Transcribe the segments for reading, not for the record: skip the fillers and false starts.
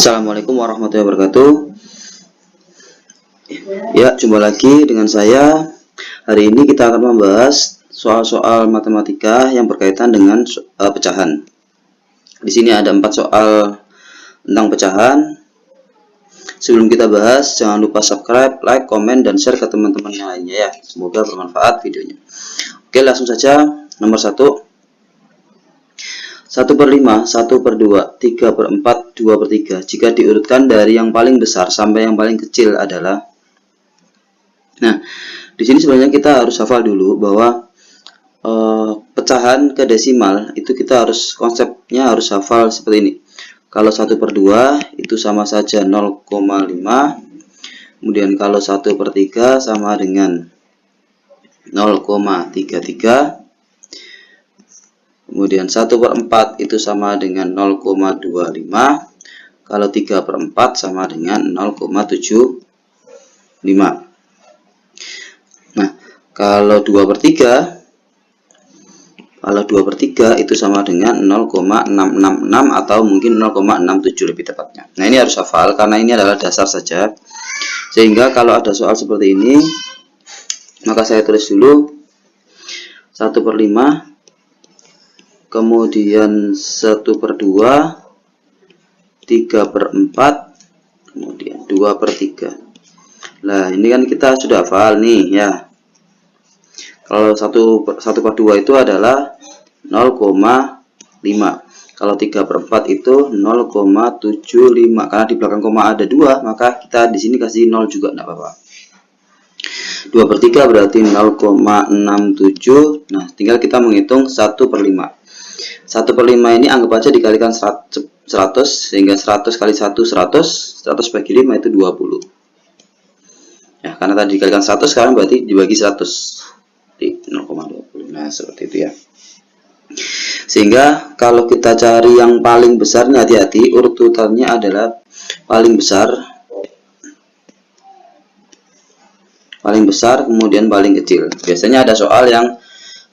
Assalamualaikum warahmatullahi wabarakatuh. Ya, jumpa lagi dengan saya. Hari ini kita akan membahas soal-soal matematika yang berkaitan dengan pecahan. Di sini ada 4 soal tentang pecahan. Sebelum kita bahas, jangan lupa subscribe, like, komen, dan share ke teman-teman yang lainnya ya. Semoga bermanfaat videonya. Oke, langsung saja. Nomor 1. 1/5, 1/2, 3/4, 2/3. Jika diurutkan dari yang paling besar sampai yang paling kecil adalah. Nah, di sini sebenarnya kita harus hafal dulu bahwa pecahan ke desimal itu kita harus konsepnya harus hafal seperti ini. Kalau 1/2 itu sama saja 0,5. Kemudian kalau 1/3 sama dengan 0,33. Kemudian 1/4 itu sama dengan 0,25. Kalau 3/4 sama dengan 0,75. Nah, kalau 2/3 itu sama dengan 0,666 atau mungkin 0,67 lebih tepatnya. Nah, ini harus hafal karena ini adalah dasar saja. Sehingga kalau ada soal seperti ini, maka saya tulis dulu 1/5, kemudian 1/2, 3/4, kemudian 2/3. Nah, ini kan kita sudah hafal nih ya. Kalau 1/2 itu adalah 0,5. Kalau 3/4 itu 0,75. Karena di belakang koma ada 2, maka kita di sini kasih 0 juga enggak apa-apa. 2/3 berarti 0,67. Nah, tinggal kita menghitung 1/5. 1/5 ini anggap aja dikalikan 100, sehingga 100 kali 1 100, 100 bagi 5 itu 20. Ya, karena tadi dikalikan 100, sekarang berarti dibagi 100 di 0,20. Nah, seperti itu ya. Sehingga kalau kita cari yang paling besar, hati-hati, urutannya adalah paling besar, kemudian paling kecil. Biasanya ada soal yang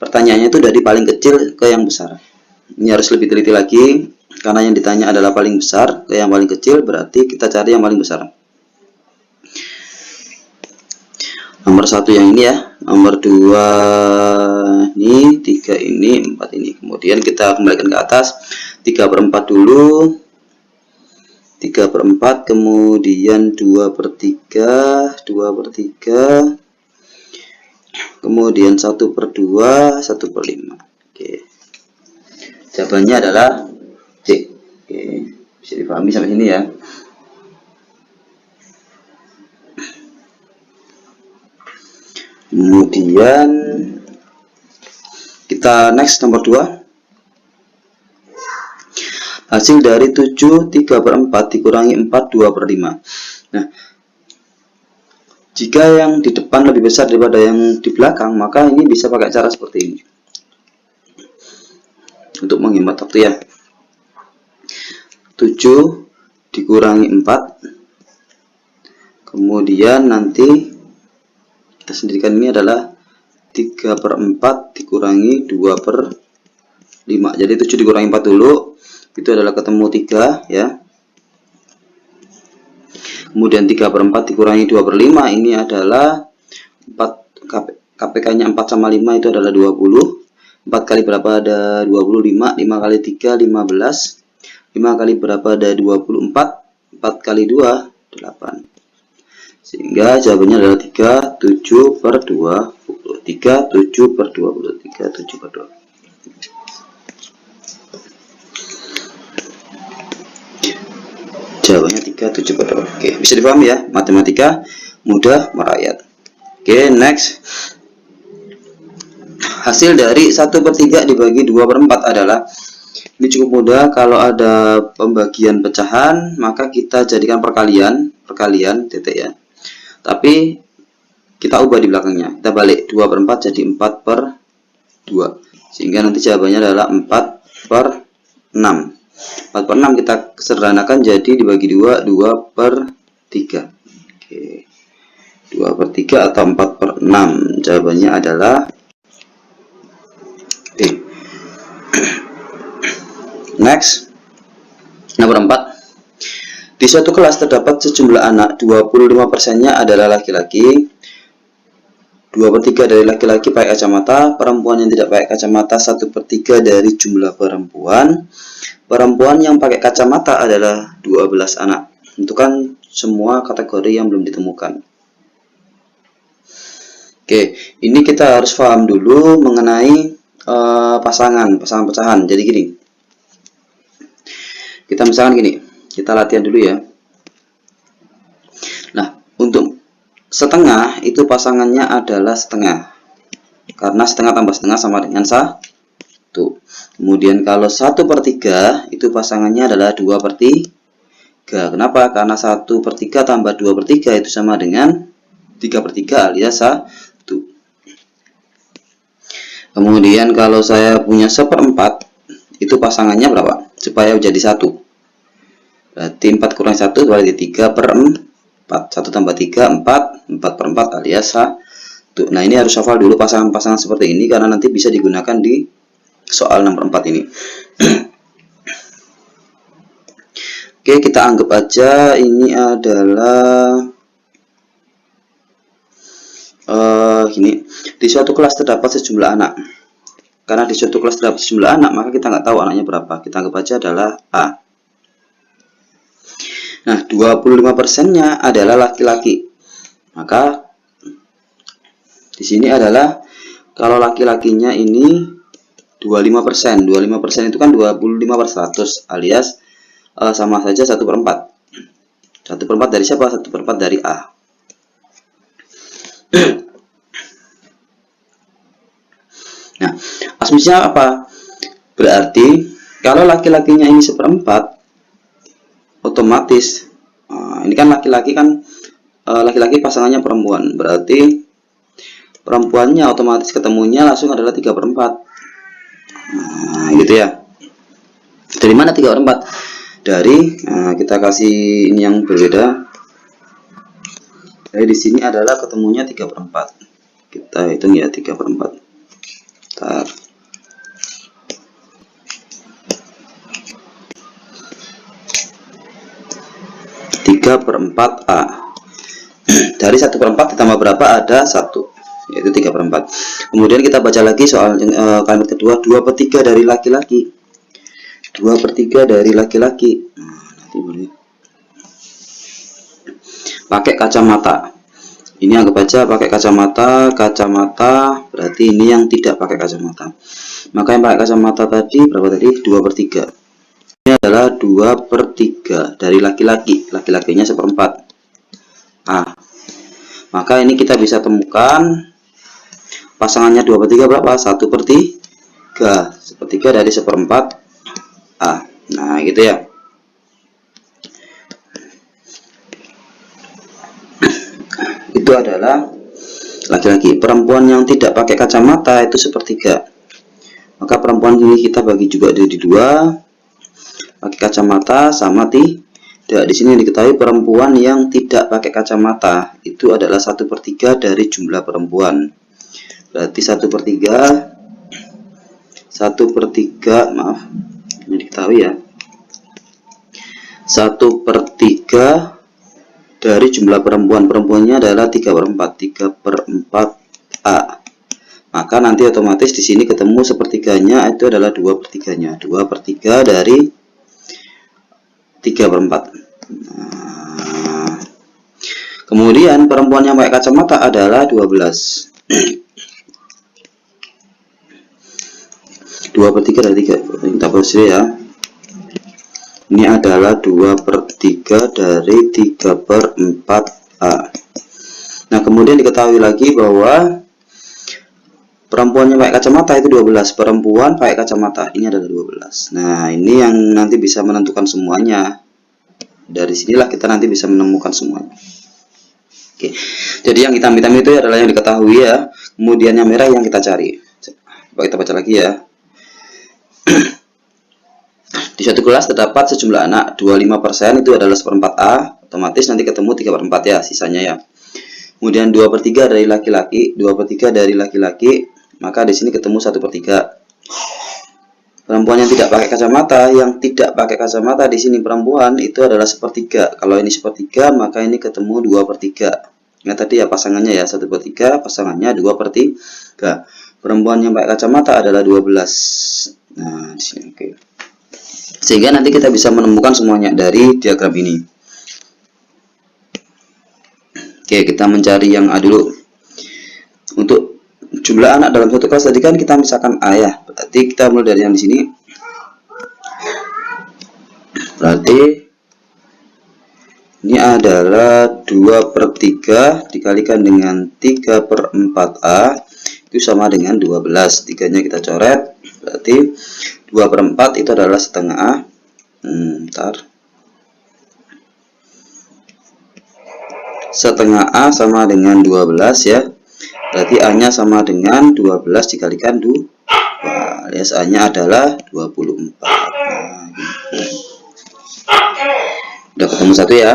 pertanyaannya itu dari paling kecil ke yang besar. Ini harus lebih teliti lagi, karena yang ditanya adalah paling besar ke yang paling kecil, berarti kita cari yang paling besar. Nomor 1 yang ini ya, nomor 2 ini, 3 ini, 4 ini. Kemudian kita kembalikan ke atas, 3/4 dulu, 3/4, kemudian 2/3, 2/3, kemudian 1/2, 1/5. Oke. Jawabannya adalah C. Oke, bisa dipahami sampai sini ya. Kemudian kita next nomor 2. Hasil dari 7 3/4 dikurangi 4 2/5. Nah, jika yang di depan lebih besar daripada yang di belakang, maka ini bisa pakai cara seperti ini untuk menghemat waktu ya. 7 dikurangi 4, kemudian nanti kita sendirikan ini adalah 3/4 dikurangi 2/5. Jadi 7 dikurangi 4 dulu, itu adalah ketemu 3 ya. Kemudian 3/4 dikurangi 2/5, ini adalah 4, KPK-nya 4 sama 5 itu adalah 20. 4 kali berapa ada 25, 5 kali 3 15, 5 kali berapa ada 24, 4 kali 2 8. Sehingga jawabannya adalah 37/20. 37/20. 37/20. Jawabannya 37/20. Oke, bisa dipahami ya, matematika mudah merakyat. Oke, next. Hasil dari 1/3 dibagi 2/4 adalah, ini cukup mudah. Kalau ada pembagian pecahan, maka kita jadikan perkalian titik ya. Tapi kita ubah di belakangnya, kita balik 2/4 jadi 4/2, sehingga nanti jawabannya adalah 4/6. 4/6 kita sederhanakan jadi dibagi 2, 2/3. Oke, 2/3 atau 4/6. Jawabannya adalah D. Next, nomor 4. Di suatu kelas terdapat sejumlah anak, 25%-nya adalah laki-laki, 2/3 dari laki-laki pakai kacamata, perempuan yang tidak pakai kacamata 1/3 dari jumlah perempuan. Perempuan yang pakai kacamata adalah 12 anak. Tentukan semua kategori yang belum ditemukan. Oke, ini kita harus paham dulu mengenai pasangan pecahan. Jadi gini, kita misalkan gini, kita latihan dulu ya. Nah, untuk setengah itu pasangannya adalah setengah, karena setengah tambah setengah sama dengan 1. Kemudian kalau 1/3 itu pasangannya adalah 2/3. Kenapa? Karena 1/3 tambah 2/3 itu sama dengan 3/3 alias 1. Kemudian kalau saya punya 1/4, itu pasangannya berapa? Supaya jadi 1. Berarti 4 kurang 1 berarti 3/4. 1 tambah 3, 4. 4/4 alias 1. Nah, ini harus hafal dulu pasangan-pasangan seperti ini, karena nanti bisa digunakan di soal 6/4 ini. Oke, kita anggap aja ini adalah gini, di suatu kelas terdapat sejumlah anak. Karena di suatu kelas terdapat sejumlah anak, maka kita nggak tahu anaknya berapa. Kita anggap aja adalah A. Nah, 25%-nya adalah laki-laki. Maka di sini adalah kalau laki-lakinya ini 25%. 25% itu kan 25/100 alias sama saja 1/4. 1/4 dari siapa? 1/4 dari A. Nah, asumsinya apa? Berarti kalau laki-lakinya ini 1/4, otomatis ini kan laki-laki kan laki-laki pasangannya perempuan, berarti perempuannya otomatis ketemunya langsung adalah 3/4. Gitu ya. Dari mana 3/4? Dari kita kasih ini yang berbeda. Jadi di sini adalah ketemunya 3/4. Kita hitung ya 3/4. 3/4 A. Dari 1/4 ditambah berapa? Ada 1, yaitu 3/4. Kemudian kita baca lagi soal kalimat kedua, 2/3 dari laki-laki. 2/3 dari laki-laki. Nanti boleh pakai kacamata. Ini anggap aja pakai kacamata. Kacamata berarti ini yang tidak pakai kacamata. Maka yang pakai kacamata tadi berapa tadi? 2/3. Ini adalah 2/3 dari laki-laki. Laki-lakinya 1/4 A. Maka ini kita bisa temukan pasangannya 2/3 berapa? 1/3. 1/3 dari 1/4 A. Nah, gitu ya. Itu adalah laki-laki. Perempuan yang tidak pakai kacamata itu 1/3. Maka perempuan ini kita bagi juga jadi 2. Pakai kacamata sama tidak. Di sini diketahui perempuan yang tidak pakai kacamata itu adalah 1/3 dari jumlah perempuan. Berarti 1/3 maaf, ini diketahui ya, 1/3 dari jumlah perempuannya adalah 3/4. 3/4 A. Maka nanti otomatis di sini ketemu sepertiganya itu adalah 2/3-nya. 2/3 dari 3/4. Nah, kemudian perempuan yang pakai kacamata adalah 12. 2/3 dari 3. Kita posisi ya. Ini adalah 2/3 dari 3/4 A. Nah, kemudian diketahui lagi bahwa perempuan yang pakai kacamata itu 12. Perempuan pakai kacamata ini adalah 12. Nah, ini yang nanti bisa menentukan semuanya. Dari sinilah kita nanti bisa menemukan semuanya. Oke. Jadi yang hitam-hitam itu adalah yang diketahui ya. Kemudian yang merah yang kita cari. Coba kita baca lagi ya. Di suatu kelas terdapat sejumlah anak, 25% itu adalah 1/4 A, otomatis nanti ketemu 3/4 ya, sisanya ya. Kemudian 2/3 dari laki-laki, 2/3 dari laki-laki, maka di sini ketemu 1/3. Perempuan yang tidak pakai kacamata, di sini perempuan itu adalah sepertiga. Kalau ini sepertiga, maka ini ketemu 2/3. Nah, tadi ya pasangannya ya 1/3, pasangannya 2/3. Perempuan yang pakai kacamata adalah 12. Nah, di sini oke. Sehingga nanti kita bisa menemukan semuanya dari diagram ini. Oke, kita mencari yang A dulu. Untuk jumlah anak dalam satu kelas tadi kan kita misalkan A ya. Berarti kita mulai dari yang di sini. Berarti ini adalah 2/3 dikalikan dengan 3/4A itu sama dengan 12. 3-nya kita coret. Berarti 2/4 itu adalah setengah A. Setengah A sama dengan 12 ya. Berarti A-nya sama dengan 12 dikalikan 2. Alias A-nya adalah 24. Nah, gitu. Udah ketemu satu ya.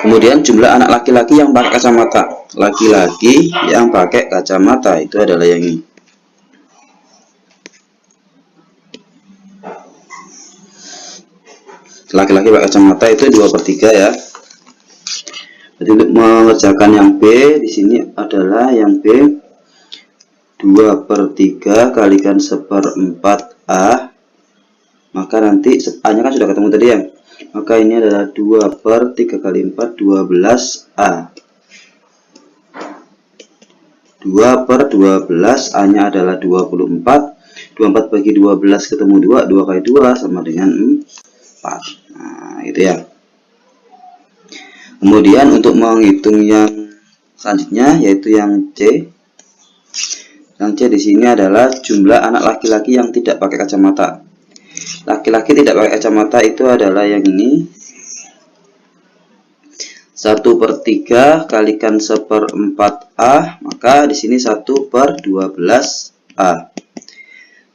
Kemudian jumlah anak laki-laki yang pakai kacamata. Laki-laki yang pakai kacamata itu adalah yang ini. Laki-laki pakai kacamata itu 2/3 ya. Jadi untuk mengerjakan yang B di sini adalah yang B 2/3 kalikan 1/4A. Maka nanti A-nya kan sudah ketemu tadi ya. Maka ini adalah 2/3 kali 4 12A. 2/12 A-nya adalah 24. 24 bagi 12 ketemu 2. 2 kali 2 sama dengan 4. Nah, itu ya. Kemudian untuk menghitung yang selanjutnya yaitu yang C. Yang C di sini adalah jumlah anak laki-laki yang tidak pakai kacamata. Laki-laki tidak pakai kacamata itu adalah yang ini. 1/3 kalikan 1/4A, maka di sini 1/12A.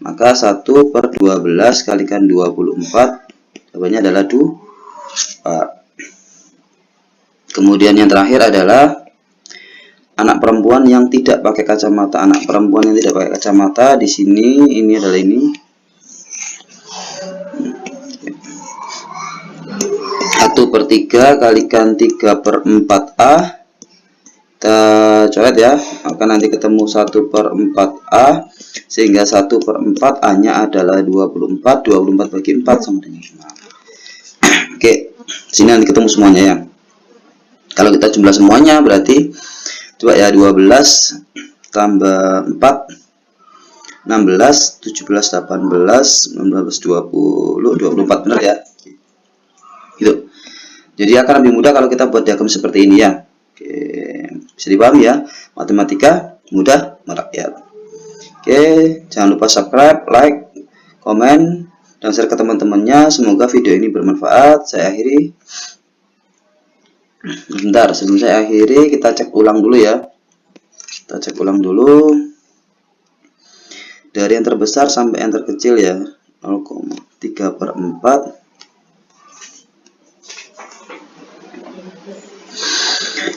Maka 1/12 kalikan 24, jawabannya adalah 2. Kemudian yang terakhir adalah anak perempuan yang tidak pakai kacamata. Anak perempuan yang tidak pakai kacamata di sini ini adalah ini. 1/3 kalikan 3/4A. Kita coret ya, maka nanti ketemu 1/4A, sehingga 1/4 A-nya adalah 24. 24 bagi 4 sama dengan 5. Oke, sini nanti ketemu semuanya ya. Kalau kita jumlah semuanya berarti coba ya 12 tambah 4 16, 17, 18, 19, 20, 24 benar ya. Gitu. Jadi akan lebih mudah kalau kita buat diagram seperti ini ya. Oke, bisa dipahami ya. Matematika mudah merakyat. Oke, jangan lupa subscribe, like, komen, dan share ke teman-temannya. Semoga video ini bermanfaat. Saya akhiri. Bentar, sebelum saya akhiri kita cek ulang dulu ya. Kita cek ulang dulu dari yang terbesar sampai yang terkecil ya. 0,3/4,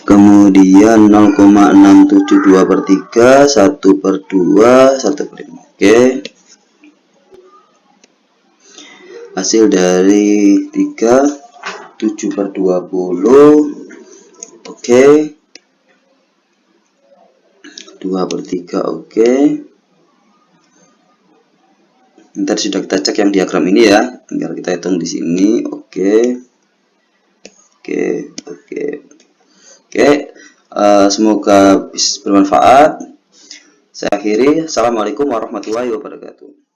kemudian 0,672/3, 1/2, 1/5. Oke, hasil dari 3 7/20. Oke, 2/3. Oke, ntar sudah kita cek yang diagram ini ya, tinggal kita hitung di sini. Oke, semoga bisa bermanfaat. Saya akhiri. Assalamualaikum warahmatullahi wabarakatuh.